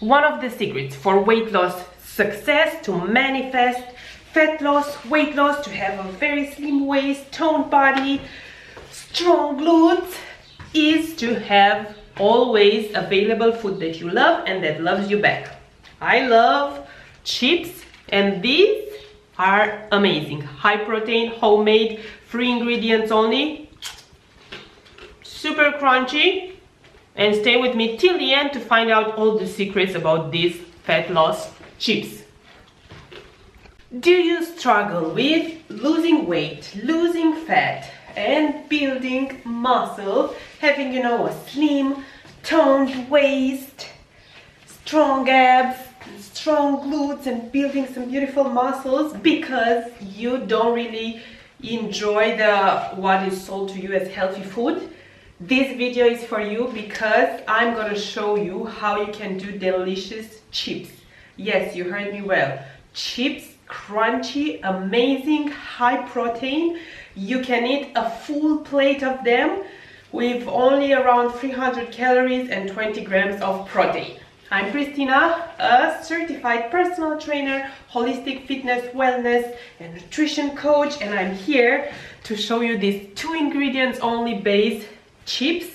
One of the secrets for weight loss success, to manifest fat loss, weight loss, to have a very slim waist, toned body, strong glutes, is to have always available food that you love and that loves you back. I love chips, and these are amazing. High protein, homemade, free ingredients only, super crunchy. And stay with me till the end to find out all the secrets about these fat loss chips. Do you struggle with losing weight, losing fat, and building muscle, having, a slim, toned waist, strong abs, strong glutes, and building some beautiful muscles because you don't really enjoy what is sold to you as healthy food? This video is for you because I'm gonna show you how you can do delicious chips. Yes, you heard me well. Chips, crunchy, amazing, high protein. You can eat a full plate of them with only around 300 calories and 20 grams of protein. I'm Christina, a certified personal trainer, holistic fitness, wellness, and nutrition coach, and I'm here to show you these 2 ingredients only based chips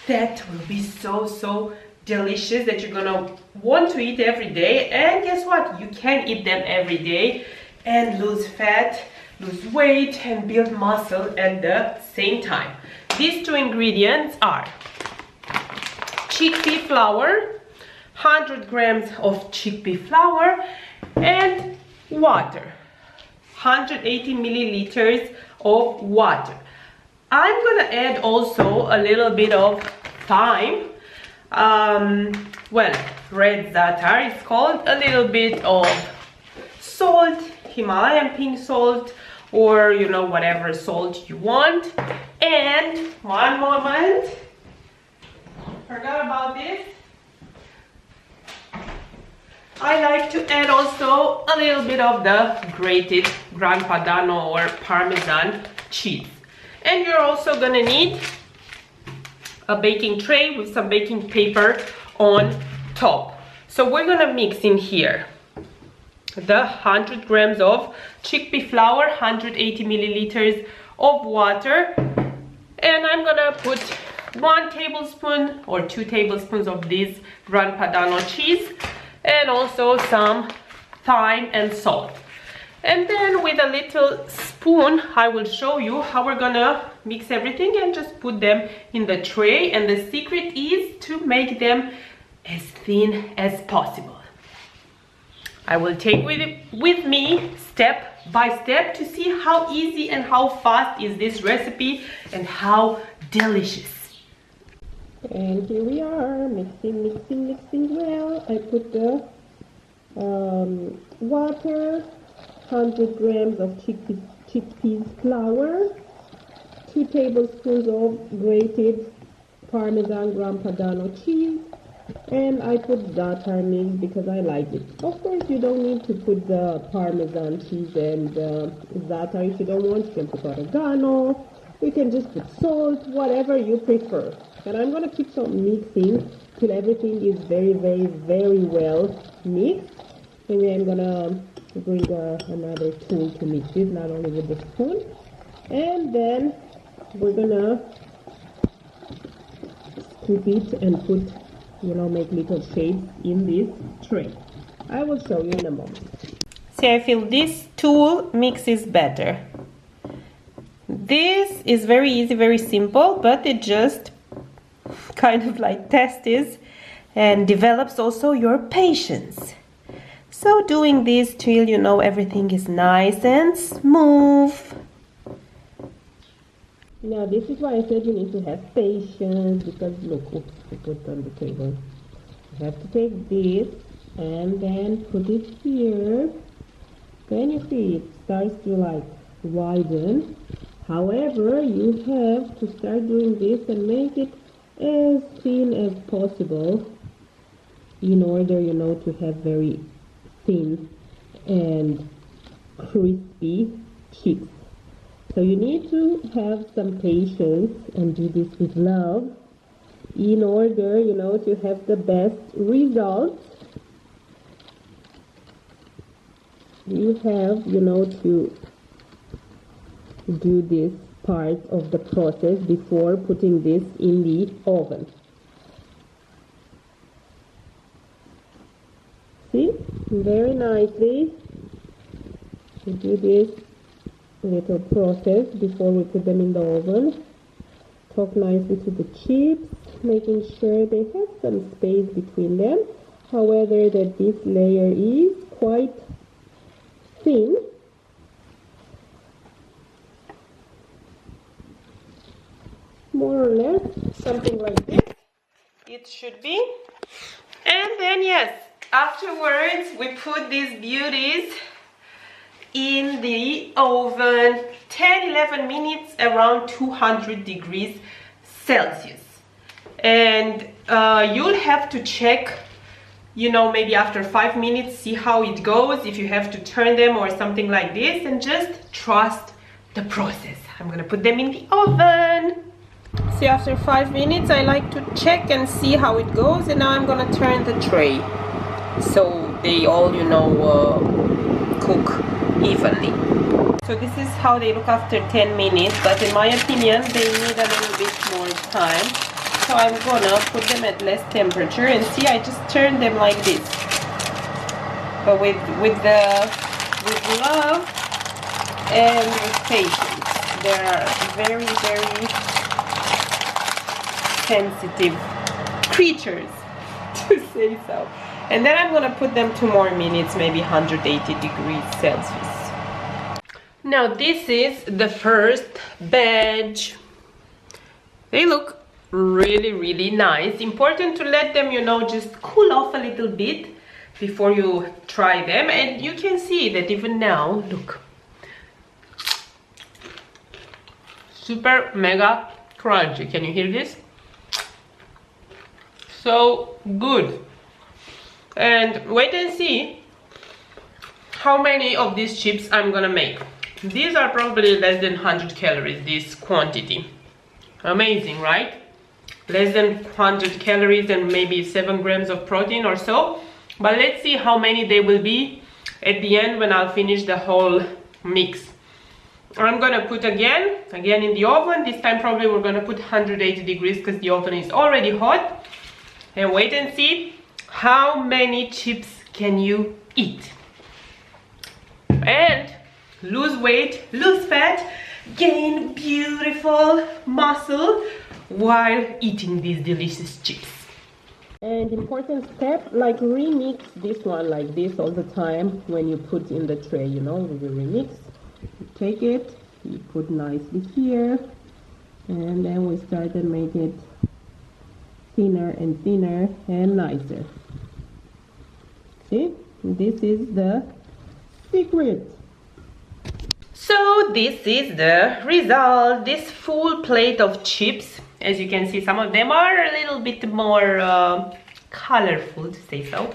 that will be so delicious that you're gonna want to eat every day. And guess what? You can eat them every day and lose fat, lose weight, and build muscle at the same time. These 2 ingredients are chickpea flour, 100 grams of chickpea flour, and water, 180 milliliters of water. I'm gonna add also a little bit of thyme, red zaatar it's called, a little bit of salt, Himalayan pink salt, or whatever salt you want. And one moment, forgot about this, I like to add also a little bit of the grated gran padano or parmesan cheese. And you're also gonna need a baking tray with some baking paper on top. So we're gonna mix in here the 100 grams of chickpea flour, 180 milliliters of water, and I'm gonna put 1 tablespoon or 2 tablespoons of this gran padano cheese, and also some thyme and salt. And then with a little spoon, I will show you how we're gonna mix everything and just put them in the tray. And the secret is to make them as thin as possible. I will take with me step by step to see how easy and how fast is this recipe and how delicious. And here we are, mixing well. I put the water, 100 grams of chickpeas flour, 2 tablespoons of grated parmesan gran padano cheese, and I put zaatar mix because I like it. Of course, you don't need to put the parmesan cheese and zaatar if you don't want. You can put oregano, you can just put salt, whatever you prefer. And I'm going to keep on mixing till everything is very well mixed. Maybe I'm going to bring another tool to mix it, not only with the spoon. And then we're gonna scoop it and put, make little shapes in this tray. I will show you in a moment. See, I feel this tool mixes better. This is very easy, very simple, but it just kind of like tests and develops also your patience. So doing this till everything is nice and smooth. Now this is why I said you need to have patience, because look, oops, I put on the table. You have to take this and then put it here. Then you see it starts to widen. However, you have to start doing this and make it as thin as possible in order, to have very thin and crispy chips. So you need to have some patience and do this with love in order, to have the best results we have, to do this part of the process before putting this in the oven. See, very nicely we do this little process before we put them in the oven. Talk nicely to the chips, making sure they have some space between them. However, that this layer is quite thin. More or less, something like this it should be. And then yes, afterwards we put these beauties in the oven 10-11 minutes around 200 degrees Celsius. And you'll have to check, maybe after 5 minutes, see how it goes, if you have to turn them or something like this, and just trust the process. I'm gonna put them in the oven. See, after 5 minutes I like to check and see how it goes, and now I'm gonna turn the tray so they all cook evenly. So this is how they look after 10 minutes, but in my opinion they need a little bit more time, so I'm gonna put them at less temperature. And see, I just turn them like this, but with love and with patience. They are very, very sensitive creatures, to say so. And then I'm gonna put them 2 more minutes, maybe 180 degrees Celsius. Now this is the first batch. They look really, really nice. Important to let them, just cool off a little bit before you try them. And you can see that even now, look, super mega crunchy. Can you hear this? So good. And wait and see how many of these chips I'm gonna make. These are probably less than 100 calories, this quantity. Amazing, right? Less than 100 calories and maybe 7 grams of protein or so. But let's see how many they will be at the end when I'll finish the whole mix. I'm gonna put again in the oven. This time probably we're gonna put 180 degrees because the oven is already hot. And wait and see how many chips can you eat. And lose weight, lose fat, gain beautiful muscle while eating these delicious chips. And important step, like remix this one like this all the time when you put in the tray, you remix. You take it, you put nicely here, and then we start to make it thinner and thinner and nicer. See, this is the secret. So this is the result. This full plate of chips, as you can see, some of them are a little bit more colorful, to say so.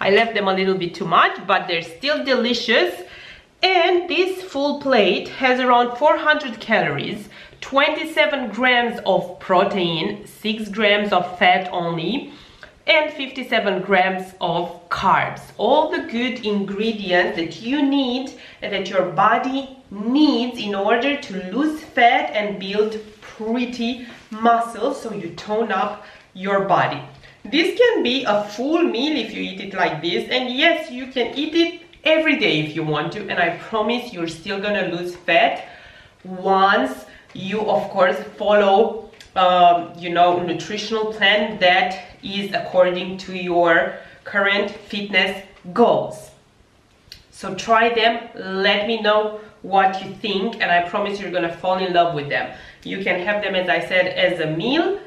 I left them a little bit too much, but they're still delicious. And this full plate has around 400 calories, 27 grams of protein, 6 grams of fat only, and 57 grams of carbs. All the good ingredients that you need and that your body needs in order to lose fat and build pretty muscle, so you tone up your body. This can be a full meal if you eat it like this, and yes, you can eat it every day if you want to, and I promise you're still gonna lose fat once you, of course, follow nutritional plan that is according to your current fitness goals. So try them, let me know what you think, and I promise you're gonna fall in love with them. You can have them, as I said, as a meal,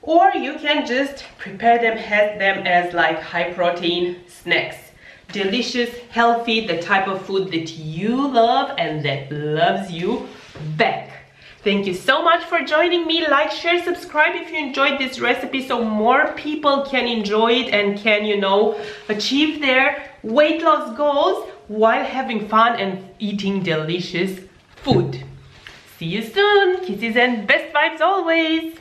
or you can just prepare them, have them as like high protein snacks. Delicious, healthy, the type of food that you love and that loves you back. Thank you so much for joining me. Like, share, subscribe if you enjoyed this recipe so more people can enjoy it and can, achieve their weight loss goals while having fun and eating delicious food. See you soon. Kisses and best vibes always.